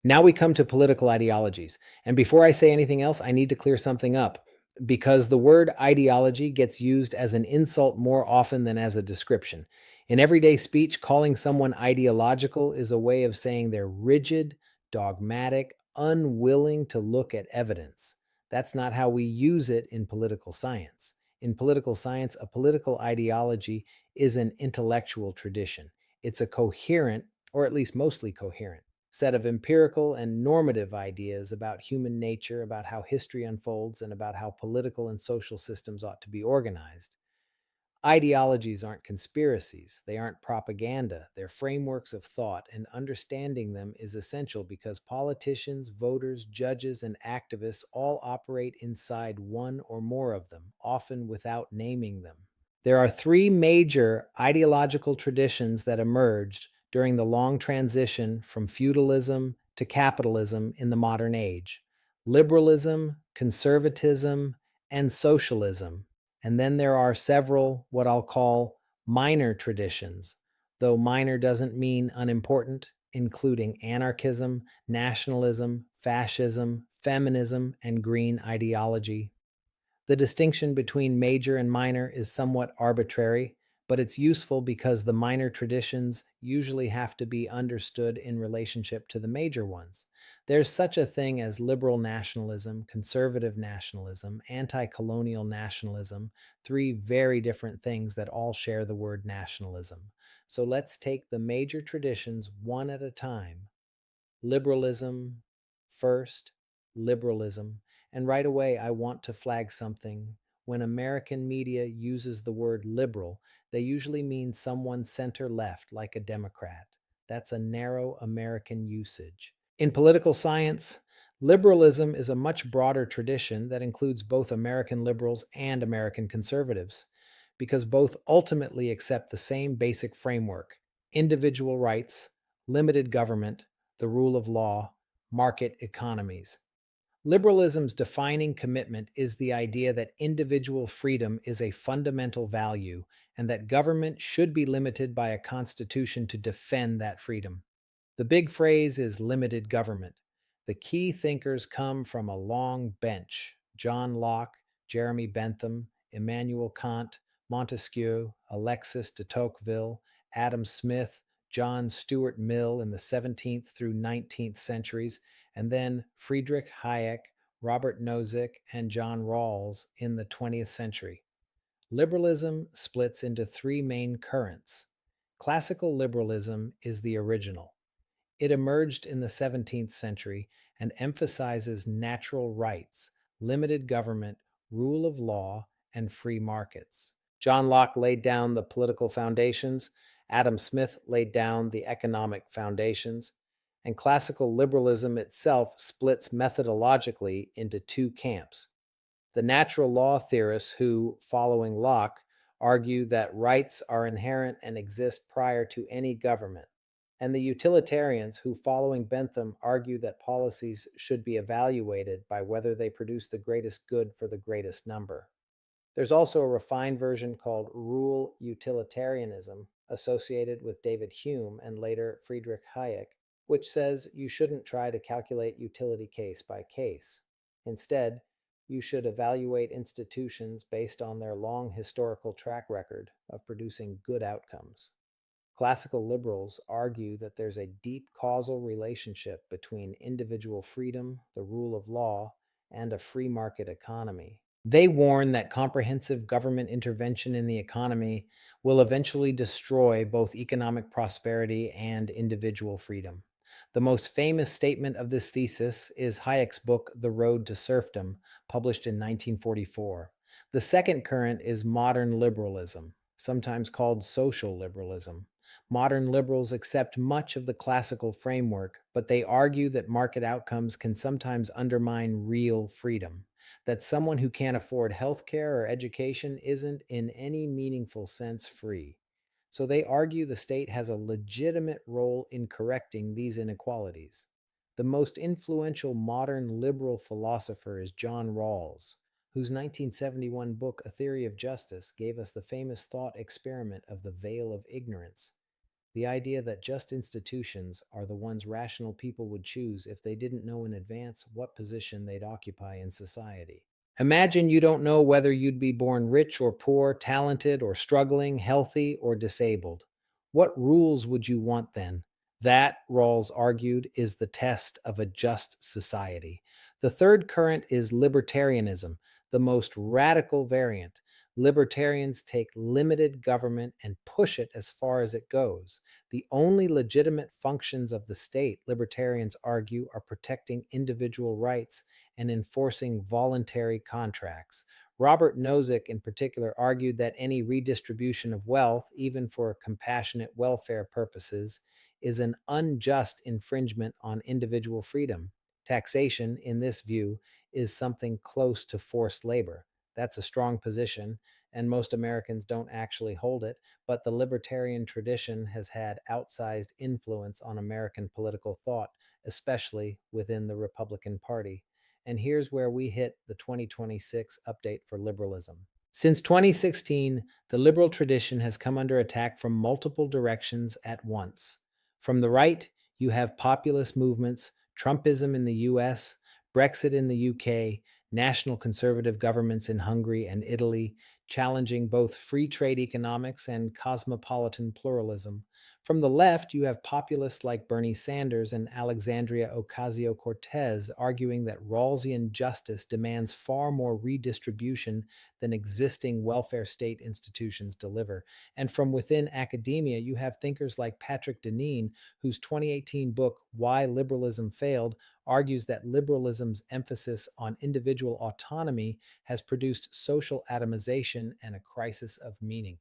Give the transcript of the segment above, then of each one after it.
Now we come to political ideologies. And before I say anything else, I need to clear something up because the word ideology gets used as an insult more often than as a description. In everyday speech, calling someone ideological is a way of saying they're rigid, dogmatic, unwilling to look at evidence. That's not how we use it in political science. In political science, a political ideology is an intellectual tradition. It's a coherent, or at least mostly coherent, set of empirical and normative ideas about human nature, about how history unfolds, and about how political and social systems ought to be organized. Ideologies aren't conspiracies, they aren't propaganda, they're frameworks of thought, and understanding them is essential because politicians, voters, judges, and activists all operate inside one or more of them, often without naming them. There are three major ideological traditions that emerged during the long transition from feudalism to capitalism in the modern age: liberalism, conservatism, and socialism. And then there are several what I'll call minor traditions, though minor doesn't mean unimportant, including anarchism, nationalism, fascism, feminism, and green ideology. The distinction between major and minor is somewhat arbitrary, but it's useful because the minor traditions usually have to be understood in relationship to the major ones. There's such a thing as liberal nationalism, conservative nationalism, anti colonial nationalism, three very different things that all share the word nationalism. So let's take the major traditions one at a time. Liberalism first, liberalism. And right away, I want to flag something. When American media uses the word liberal, they usually mean someone center left, like a Democrat. That's a narrow American usage. In political science, liberalism is a much broader tradition that includes both American liberals and American conservatives, because both ultimately accept the same basic framework: individual rights, limited government, the rule of law, market economies. Liberalism's defining commitment is the idea that individual freedom is a fundamental value and that government should be limited by a constitution to defend that freedom. The big phrase is limited government. The key thinkers come from a long bench: John Locke, Jeremy Bentham, Immanuel Kant, Montesquieu, Alexis de Tocqueville, Adam Smith, John Stuart Mill in the 17th through 19th centuries, and then Friedrich Hayek, Robert Nozick, and John Rawls in the 20th century. Liberalism splits into three main currents. Classical liberalism is the original. It emerged in the 17th century and emphasizes natural rights, limited government, rule of law, and free markets. John Locke laid down the political foundations, Adam Smith laid down the economic foundations, and classical liberalism itself splits methodologically into two camps: the natural law theorists who, following Locke, argue that rights are inherent and exist prior to any government, and the utilitarians who, following Bentham, argue that policies should be evaluated by whether they produce the greatest good for the greatest number. There's also a refined version called rule utilitarianism, associated with David Hume and later Friedrich Hayek, which says you shouldn't try to calculate utility case by case. Instead, you should evaluate institutions based on their long historical track record of producing good outcomes. Classical liberals argue that there's a deep causal relationship between individual freedom, the rule of law, and a free market economy. They warn that comprehensive government intervention in the economy will eventually destroy both economic prosperity and individual freedom. The most famous statement of this thesis is Hayek's book, The Road to Serfdom, published in 1944. The second current is modern liberalism, sometimes called social liberalism. Modern liberals accept much of the classical framework, but they argue that market outcomes can sometimes undermine real freedom, that someone who can't afford healthcare or education isn't in any meaningful sense free. So they argue the state has a legitimate role in correcting these inequalities. The most influential modern liberal philosopher is John Rawls, whose 1971 book, A Theory of Justice, gave us the famous thought experiment of the veil of ignorance. the idea that just institutions are the ones rational people would choose if they didn't know in advance what position they'd occupy in society. Imagine you don't know whether you'd be born rich or poor, talented or struggling, healthy or disabled. What rules would you want then? That, Rawls argued, is the test of a just society. The third current is libertarianism, the most radical variant. Libertarians take limited government and push it as far as it goes. The only legitimate functions of the state, libertarians argue, are protecting individual rights and enforcing voluntary contracts. Robert Nozick, in particular, argued that any redistribution of wealth, even for compassionate welfare purposes, is an unjust infringement on individual freedom. Taxation, in this view, is something close to forced labor. That's a strong position, and most Americans don't actually hold it, but the libertarian tradition has had outsized influence on American political thought, especially within the Republican Party. And here's where we hit the 2026 update for liberalism. Since 2016, the liberal tradition has come under attack from multiple directions at once. From the right, you have populist movements, Trumpism in the US, Brexit in the UK, national conservative governments in Hungary and Italy, challenging both free trade economics and cosmopolitan pluralism. From the left, you have populists like Bernie Sanders and Alexandria Ocasio Cortez arguing that Rawlsian justice demands far more redistribution than existing welfare state institutions deliver. And from within academia, you have thinkers like Patrick Deneen, whose 2018 book, Why Liberalism Failed, argues that liberalism's emphasis on individual autonomy has produced social atomization and a crisis of meaning.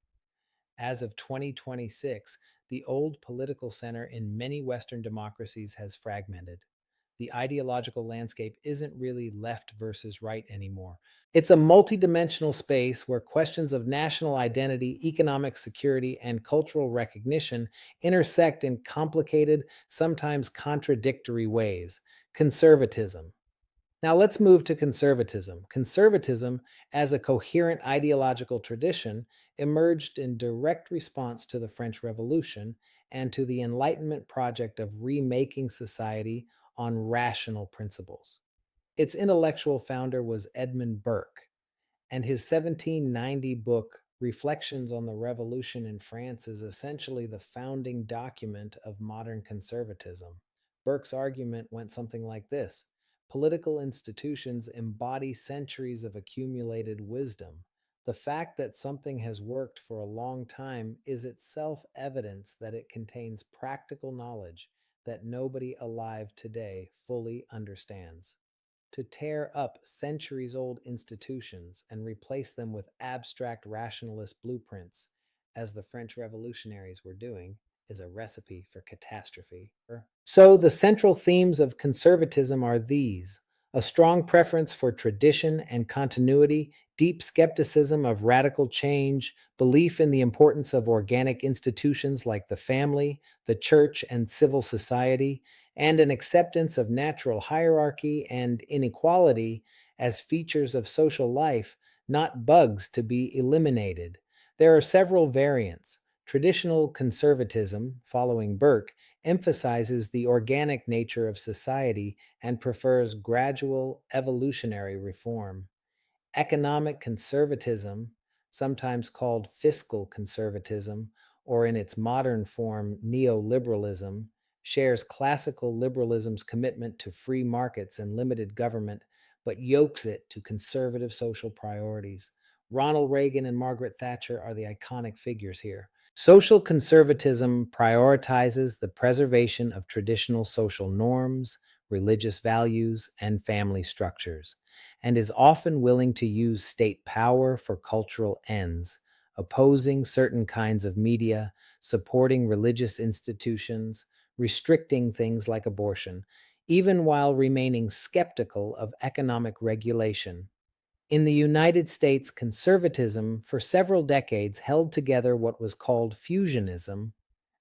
As of 2026, the old political center in many Western democracies has fragmented. The ideological landscape isn't really left versus right anymore. It's a multidimensional space where questions of national identity, economic security, and cultural recognition intersect in complicated, sometimes contradictory ways. Conservatism. Now let's move to conservatism. Conservatism, as a coherent ideological tradition, emerged in direct response to the French Revolution and to the Enlightenment project of remaking society on rational principles. Its intellectual founder was Edmund Burke, and his 1790 book, Reflections on the Revolution in France, is essentially the founding document of modern conservatism. Burke's argument went something like this: political institutions embody centuries of accumulated wisdom. The fact that something has worked for a long time is itself evidence that it contains practical knowledge that nobody alive today fully understands. To tear up centuries old institutions and replace them with abstract rationalist blueprints, as the French revolutionaries were doing, is a recipe for catastrophe. So, the central themes of conservatism are these: a strong preference for tradition and continuity, deep skepticism of radical change, belief in the importance of organic institutions like the family, the church, and civil society, and an acceptance of natural hierarchy and inequality as features of social life, not bugs to be eliminated. There are several variants. Traditional conservatism, following Burke, emphasizes the organic nature of society and prefers gradual evolutionary reform. Economic conservatism, sometimes called fiscal conservatism, or in its modern form, neoliberalism, shares classical liberalism's commitment to free markets and limited government, but yokes it to conservative social priorities. Ronald Reagan and Margaret Thatcher are the iconic figures here. Social conservatism prioritizes the preservation of traditional social norms, religious values, and family structures, and is often willing to use state power for cultural ends, opposing certain kinds of media, supporting religious institutions, restricting things like abortion, even while remaining skeptical of economic regulation. In the United States, conservatism for several decades held together what was called fusionism,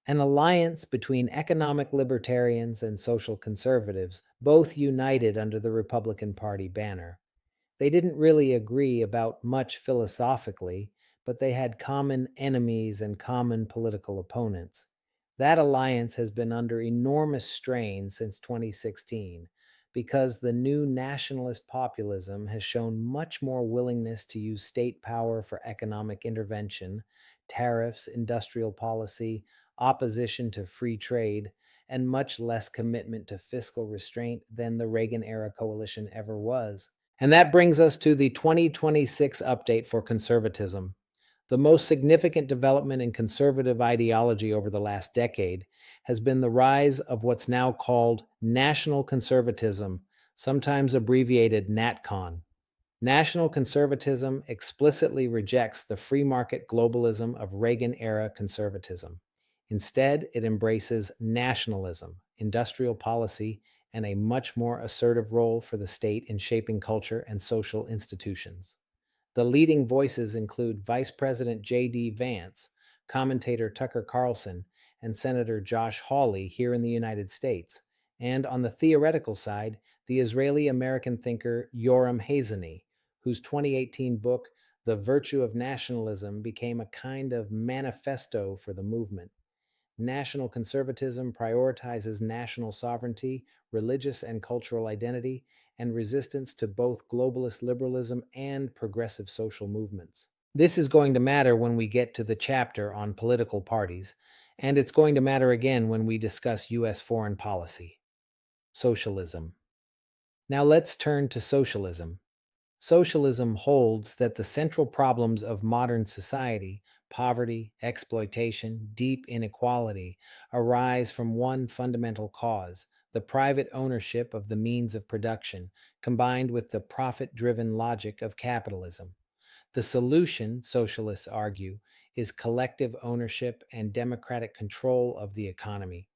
an alliance between economic libertarians and social conservatives, both united under the Republican Party banner. They didn't really agree about much philosophically, but they had common enemies and common political opponents. That alliance has been under enormous strain since 2016 because the new nationalist populism has shown much more willingness to use state power for economic intervention, tariffs, industrial policy, opposition to free trade, and much less commitment to fiscal restraint than the Reagan era coalition ever was. And that brings us to the 2026 update for conservatism. The most significant development in conservative ideology over the last decade has been the rise of what's now called national conservatism, sometimes abbreviated NatCon. National conservatism explicitly rejects the free market globalism of Reagan era conservatism. Instead, it embraces nationalism, industrial policy, and a much more assertive role for the state in shaping culture and social institutions. The leading voices include Vice President J.D. Vance, commentator Tucker Carlson, and Senator Josh Hawley here in the United States, and on the theoretical side, the Israeli American thinker Yoram Hazony, whose 2018 book, The Virtue of Nationalism, became a kind of manifesto for the movement. National conservatism prioritizes national sovereignty, religious and cultural identity, and resistance to both globalist liberalism and progressive social movements. This is going to matter when we get to the chapter on political parties, and it's going to matter again when we discuss U.S. foreign policy. Socialism. Now let's turn to socialism. Socialism holds that the central problems of modern society, poverty, exploitation, deep inequality, arise from one fundamental cause: the private ownership of the means of production, combined with the profit driven logic of capitalism. The solution, socialists argue, is collective ownership and democratic control of the economy.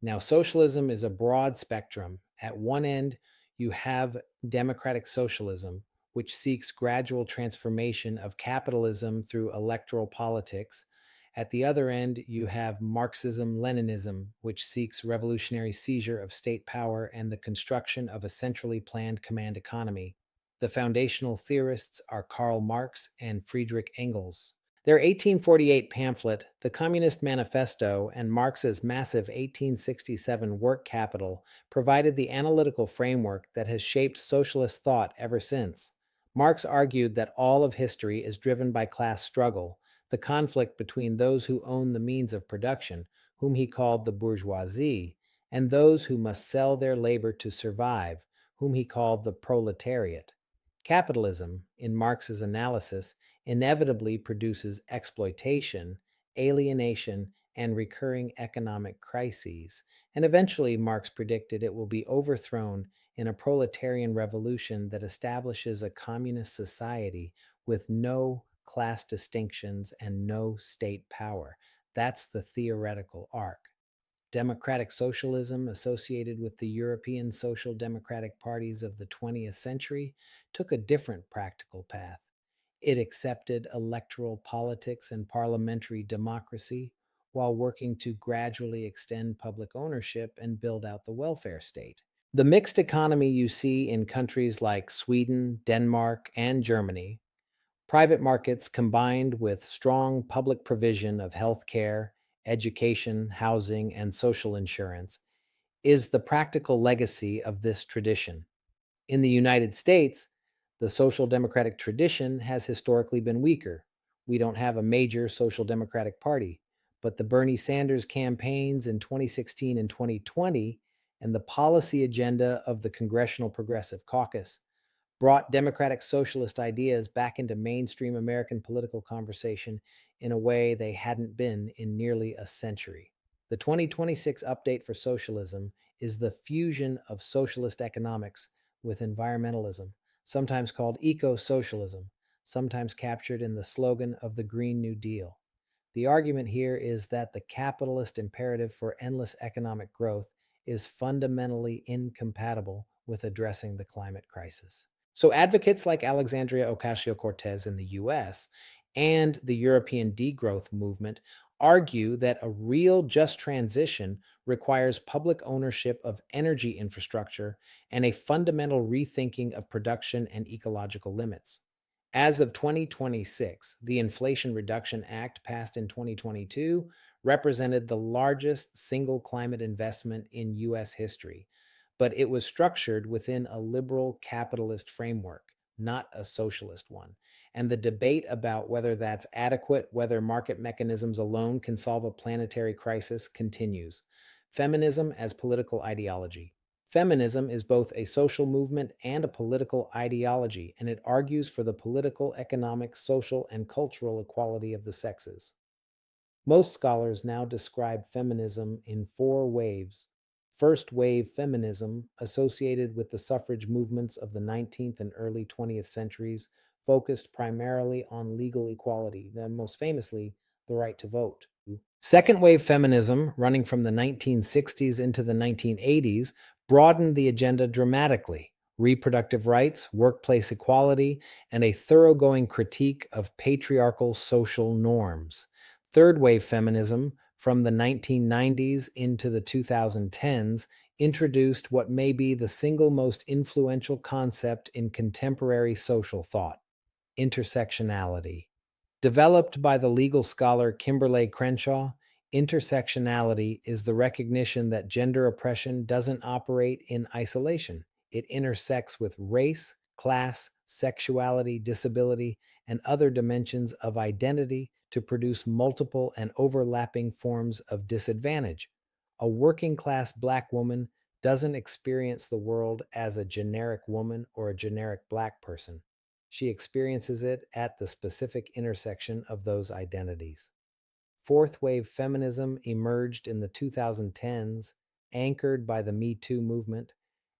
Now, socialism is a broad spectrum. At one end, you have democratic socialism, which seeks gradual transformation of capitalism through electoral politics. At the other end, you have Marxism Leninism, which seeks revolutionary seizure of state power and the construction of a centrally planned command economy. The foundational theorists are Karl Marx and Friedrich Engels. Their 1848 pamphlet, The Communist Manifesto, and Marx's massive 1867 work capital provided the analytical framework that has shaped socialist thought ever since. Marx argued that all of history is driven by class struggle, the conflict between those who own the means of production, whom he called the bourgeoisie, and those who must sell their labor to survive, whom he called the proletariat. Capitalism, in Marx's analysis, inevitably produces exploitation, alienation, and recurring economic crises. And eventually, Marx predicted it will be overthrown in a proletarian revolution that establishes a communist society with no class distinctions and no state power. That's the theoretical arc. Democratic socialism, associated with the European social democratic parties of the 20th century, took a different practical path. It accepted electoral politics and parliamentary democracy while working to gradually extend public ownership and build out the welfare state. The mixed economy you see in countries like Sweden, Denmark, and Germany, private markets combined with strong public provision of health care, education, housing, and social insurance, is the practical legacy of this tradition. In the United States, the social democratic tradition has historically been weaker. We don't have a major social democratic party, but the Bernie Sanders campaigns in 2016 and 2020 and the policy agenda of the Congressional Progressive Caucus brought democratic socialist ideas back into mainstream American political conversation in a way they hadn't been in nearly a century. The 2026 update for socialism is the fusion of socialist economics with environmentalism, sometimes called eco-socialism, sometimes captured in the slogan of the Green New Deal. The argument here is that the capitalist imperative for endless economic growth is fundamentally incompatible with addressing the climate crisis. So, advocates like Alexandria Ocasio Cortez in the US and the European degrowth movement argue that a real just transition requires public ownership of energy infrastructure and a fundamental rethinking of production and ecological limits. As of 2026, the Inflation Reduction Act passed in 2022 represented the largest single climate investment in U.S. history, but it was structured within a liberal capitalist framework, not a socialist one. And the debate about whether that's adequate, whether market mechanisms alone can solve a planetary crisis, continues. Feminism as political ideology. Feminism is both a social movement and a political ideology, and it argues for the political, economic, social, and cultural equality of the sexes. Most scholars now describe feminism in four waves. First wave feminism, associated with the suffrage movements of the 19th and early 20th centuries, focused primarily on legal equality, then most famously, the right to vote. Second wave feminism, running from the 1960s into the 1980s, broadened the agenda dramatically. Reproductive rights, workplace equality, and a thoroughgoing critique of patriarchal social norms. Third wave feminism, from the 1990s into the 2010s, introduced what may be the single most influential concept in contemporary social thought: intersectionality. Developed by the legal scholar Kimberlé Crenshaw, intersectionality is the recognition that gender oppression doesn't operate in isolation. It intersects with race, class, sexuality, disability, and other dimensions of identity to produce multiple and overlapping forms of disadvantage. A working class Black woman doesn't experience the world as a generic woman or a generic Black person. She experiences it at the specific intersection of those identities. Fourth wave feminism emerged in the 2010s, anchored by the Me Too movement,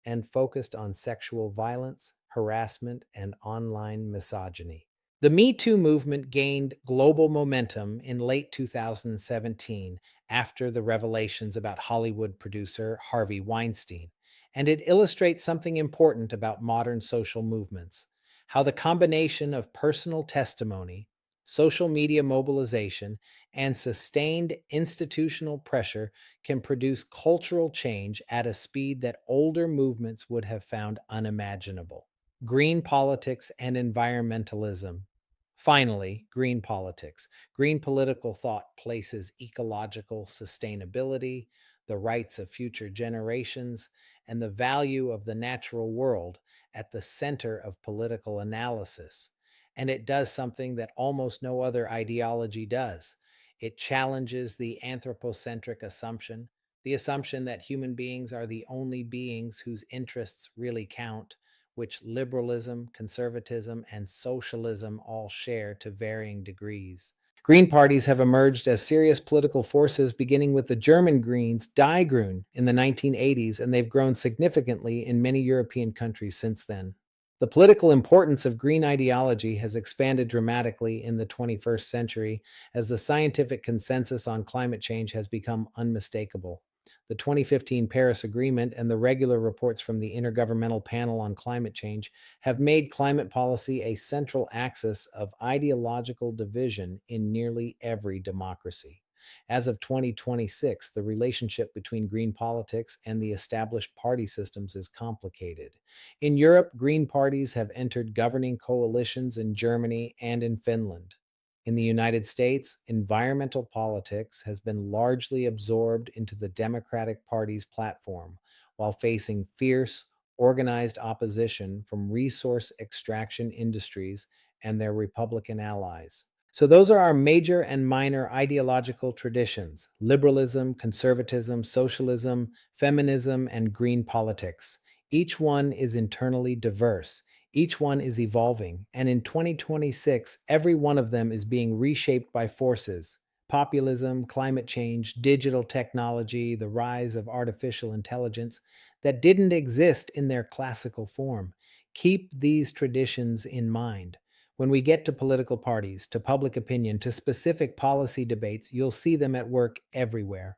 and focused on sexual violence, harassment, and online misogyny. The Me Too movement gained global momentum in late 2017 after the revelations about Hollywood producer Harvey Weinstein, and it illustrates something important about modern social movements: how the combination of personal testimony, social media mobilization, and sustained institutional pressure can produce cultural change at a speed that older movements would have found unimaginable. Green politics and environmentalism. Finally, green politics. Green political thought places ecological sustainability, the rights of future generations, and the value of the natural world at the center of political analysis. And it does something that almost no other ideology does. It challenges the anthropocentric assumption, the assumption that human beings are the only beings whose interests really count, which liberalism, conservatism, and socialism all share to varying degrees. Green parties have emerged as serious political forces, beginning with the German Greens, Die Grün, in the 1980s, and they've grown significantly in many European countries since then. The political importance of green ideology has expanded dramatically in the 21st century as the scientific consensus on climate change has become unmistakable. The 2015 Paris Agreement and the regular reports from the Intergovernmental Panel on Climate Change have made climate policy a central axis of ideological division in nearly every democracy. As of 2026, the relationship between green politics and the established party systems is complicated. In Europe, green parties have entered governing coalitions in Germany and in Finland. In the United States, environmental politics has been largely absorbed into the Democratic Party's platform, while facing fierce, organized opposition from resource extraction industries and their Republican allies. So, those are our major and minor ideological traditions: liberalism, conservatism, socialism, feminism, and green politics. Each one is internally diverse. Each one is evolving, and in 2026, every one of them is being reshaped by forces: populism, climate change, digital technology, the rise of artificial intelligence that didn't exist in their classical form. Keep these traditions in mind. When we get to political parties, to public opinion, to specific policy debates, you'll see them at work everywhere.